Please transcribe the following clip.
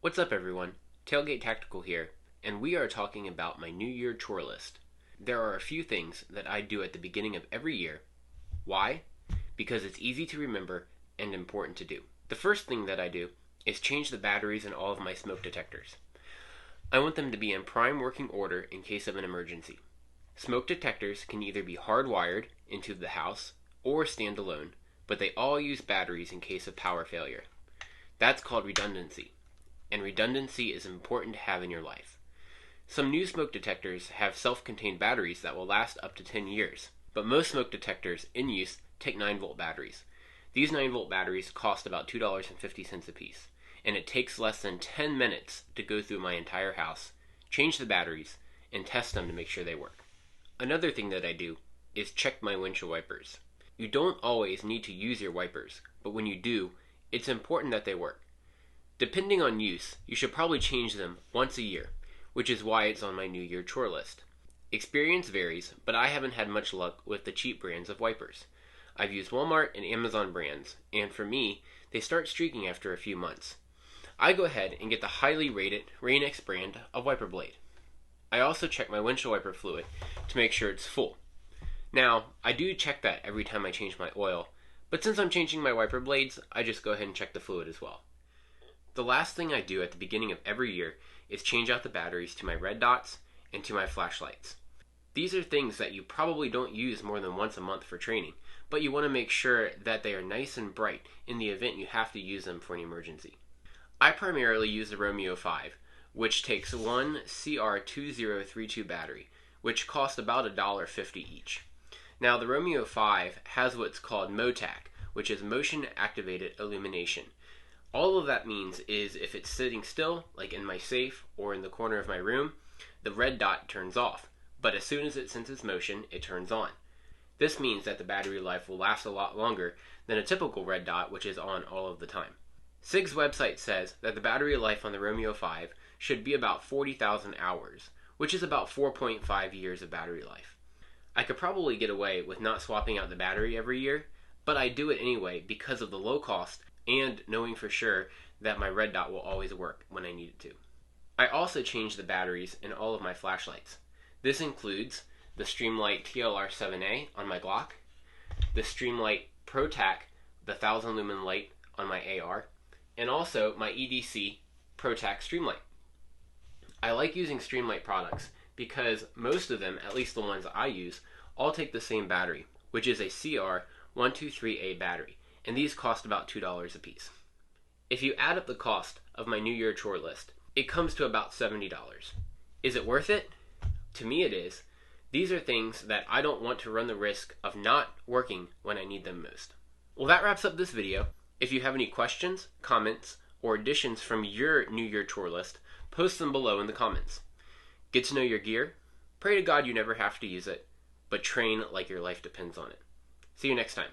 What's up everyone, Tailgate Tactical here, and we are talking about my New Year chore list. There are a few things that I do at the beginning of every year. Why? Because it's easy to remember and important to do. The first thing that I do is change the batteries in all of my smoke detectors. I want them to be in prime working order in case of an emergency. Smoke detectors can either be hardwired into the house or stand alone, but they all use batteries in case of power failure. That's called redundancy. And redundancy is important to have in your life. Some new smoke detectors have self-contained batteries that will last up to 10 years, but most smoke detectors in use take 9-volt batteries. These 9-volt batteries cost about $2.50 a piece, and it takes less than 10 minutes to go through my entire house, change the batteries, and test them to make sure they work. Another thing that I do is check my windshield wipers. You don't always need to use your wipers, but when you do, it's important that they work. Depending on use, you should probably change them once a year, which is why it's on my New Year chore list. Experience varies, but I haven't had much luck with the cheap brands of wipers. I've used Walmart and Amazon brands, and for me, they start streaking after a few months. I go ahead and get the highly rated Rain-X brand of wiper blade. I also check my windshield wiper fluid to make sure it's full. Now, I do check that every time I change my oil, but since I'm changing my wiper blades, I just go ahead and check the fluid as well. The last thing I do at the beginning of every year is change out the batteries to my red dots and to my flashlights. These are things that you probably don't use more than once a month for training, but you want to make sure that they are nice and bright in the event you have to use them for an emergency. I primarily use the Romeo 5, which takes one CR2032 battery, which costs about $1.50 each. Now the Romeo 5 has what's called MOTAC, which is Motion Activated Illumination. All of that means is if it's sitting still, like in my safe or in the corner of my room, the red dot turns off, but as soon as it senses motion, it turns on. This means that the battery life will last a lot longer than a typical red dot, which is on all of the time. SIG's website says that the battery life on the Romeo 5 should be about 40,000 hours, which is about 4.5 years of battery life. I could probably get away with not swapping out the battery every year, but I do it anyway because of the low cost and knowing for sure that my red dot will always work when I need it to. I also change the batteries in all of my flashlights. This includes the Streamlight TLR7A on my Glock, the Streamlight ProTac, the 1000 lumen light on my AR, and also my EDC ProTac Streamlight. I like using Streamlight products because most of them, at least the ones I use, all take the same battery, which is a CR123A battery, and these cost about $2 a piece. If you add up the cost of my New Year chore list, it comes to about $70. Is it worth it? To me it is. These are things that I don't want to run the risk of not working when I need them most. Well, that wraps up this video. If you have any questions, comments, or additions from your New Year chore list, post them below in the comments. Get to know your gear, pray to God you never have to use it, but train like your life depends on it. See you next time.